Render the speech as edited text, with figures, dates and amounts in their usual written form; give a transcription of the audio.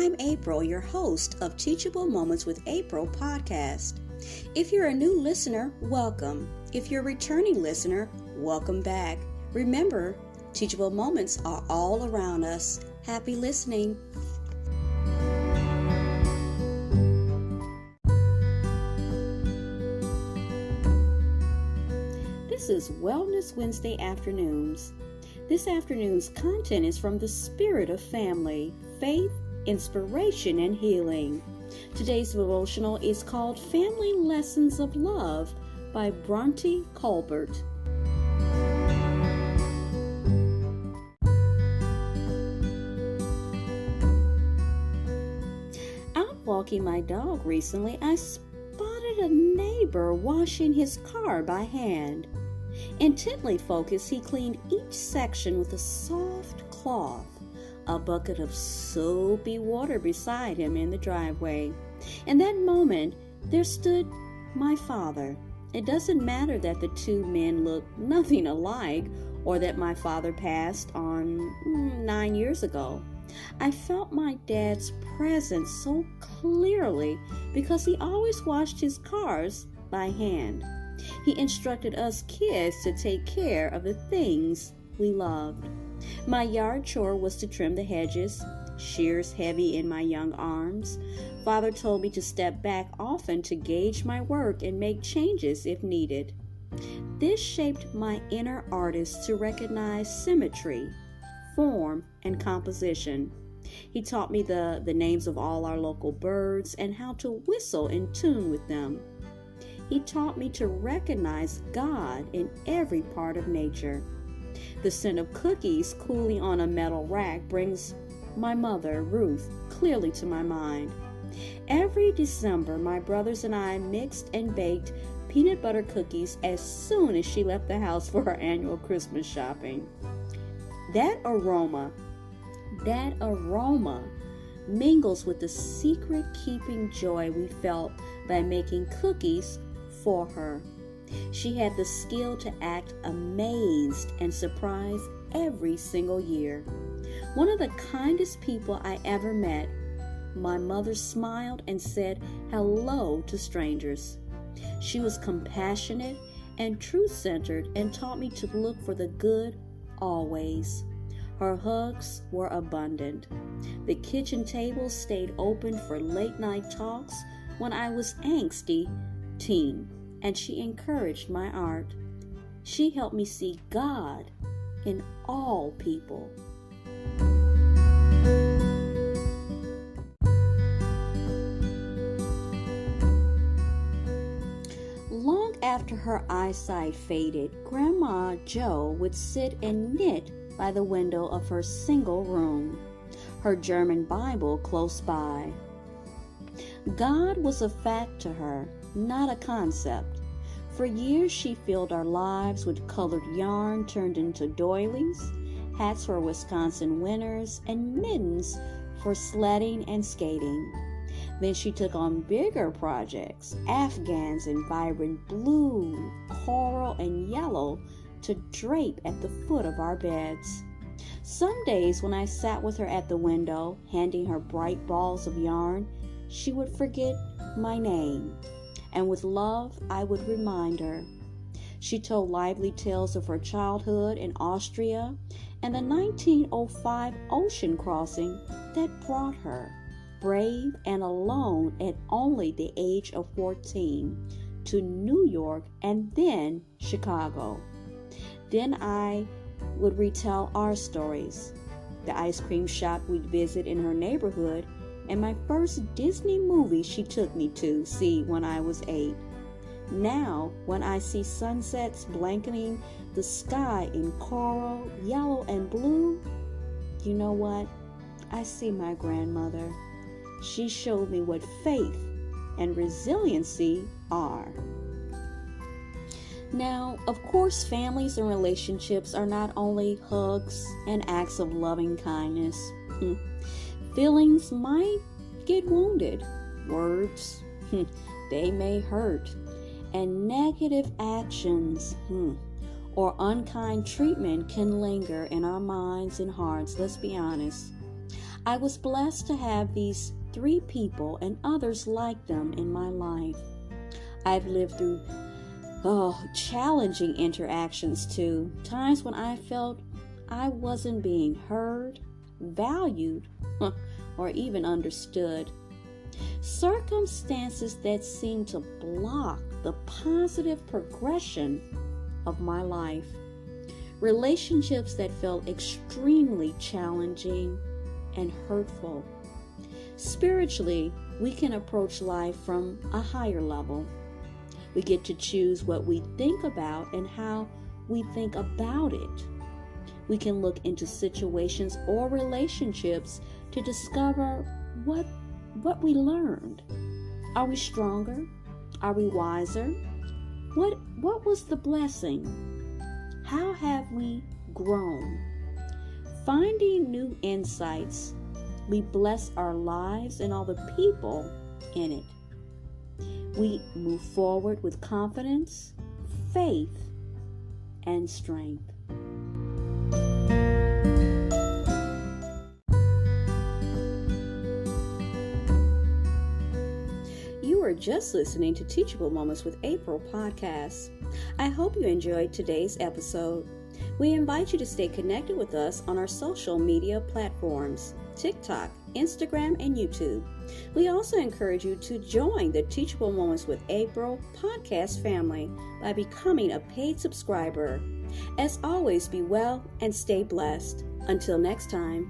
I'm April, your host of Teachable Moments with April podcast. If you're a new listener, welcome. If you're a returning listener, welcome back. Remember, teachable moments are all around us. Happy listening. This is Wellness Wednesday afternoons. This afternoon's content is from the spirit of family, faith, inspiration, and healing. Today's devotional is called Family Lessons of Love by Bronte, Colbert. Out walking my dog recently, I spotted a neighbor washing his car by hand. Intently focused, he cleaned each section with a soft cloth. A bucket of soapy water beside him in the driveway. In that moment, there stood my father. It doesn't matter that the two men look nothing alike or that my father passed on 9 years ago. I felt my dad's presence so clearly because he always washed his cars by hand. He instructed us kids to take care of the things we loved. My yard chore was to trim the hedges, shears heavy in my young arms. Father told me to step back often to gauge my work and make changes if needed. This shaped my inner artist to recognize symmetry, form, and composition. He taught me the names of all our local birds and how to whistle in tune with them. He taught me to recognize God in every part of nature. The scent of cookies cooling on a metal rack brings my mother, Ruth, clearly to my mind. Every December, my brothers and I mixed and baked peanut butter cookies as soon as she left the house for her annual Christmas shopping. That aroma mingles with the secret-keeping joy we felt by making cookies for her. She had the skill to act amazed and surprised every single year. One of the kindest people I ever met, my mother smiled and said hello to strangers. She was compassionate and truth-centered and taught me to look for the good always. Her hugs were abundant. The kitchen table stayed open for late-night talks when I was angsty teen, and she encouraged my art. She helped me see God in all people. Long after her eyesight faded, Grandma Jo would sit and knit by the window of her single room, her German Bible close by. God was a fact to her, not a concept. For years she filled our lives with colored yarn turned into doilies, hats for Wisconsin winters, and mittens for sledding and skating. Then she took on bigger projects, afghans in vibrant blue, coral, and yellow to drape at the foot of our beds. Some days when I sat with her at the window, handing her bright balls of yarn, she would forget my name, and with love I would remind her. She told lively tales of her childhood in Austria and the 1905 ocean crossing that brought her, brave and alone at only the age of 14, to New York and then Chicago. Then I would retell our stories, the ice cream shop we'd visit in her neighborhood, and my first Disney movie she took me to see when I was 8. Now, when I see sunsets blanketing the sky in coral, yellow, and blue, you know what? I see my grandmother. She showed me what faith and resiliency are. Now, of course, families and relationships are not only hugs and acts of loving kindness. Feelings might get wounded. Words, they may hurt. And negative actions or unkind treatment can linger in our minds and hearts. Let's be honest. I was blessed to have these 3 people and others like them in my life. I've lived through challenging interactions too, times when I felt I wasn't being heard, valued, or even understood. Circumstances that seemed to block the positive progression of my life. Relationships that felt extremely challenging and hurtful. Spiritually, we can approach life from a higher level. We get to choose what we think about and how we think about it. We can look into situations or relationships to discover what we learned. Are we stronger? Are we wiser? What was the blessing? How have we grown? Finding new insights, we bless our lives and all the people in it. We move forward with confidence, faith, and strength. You are just listening to Teachable Moments with April podcast. I hope you enjoyed today's episode. We invite you to stay connected with us on our social media platforms, TikTok, Instagram, and YouTube. We also encourage you to join the Teachable Moments with April podcast family by becoming a paid subscriber. As always, be well and stay blessed. Until next time.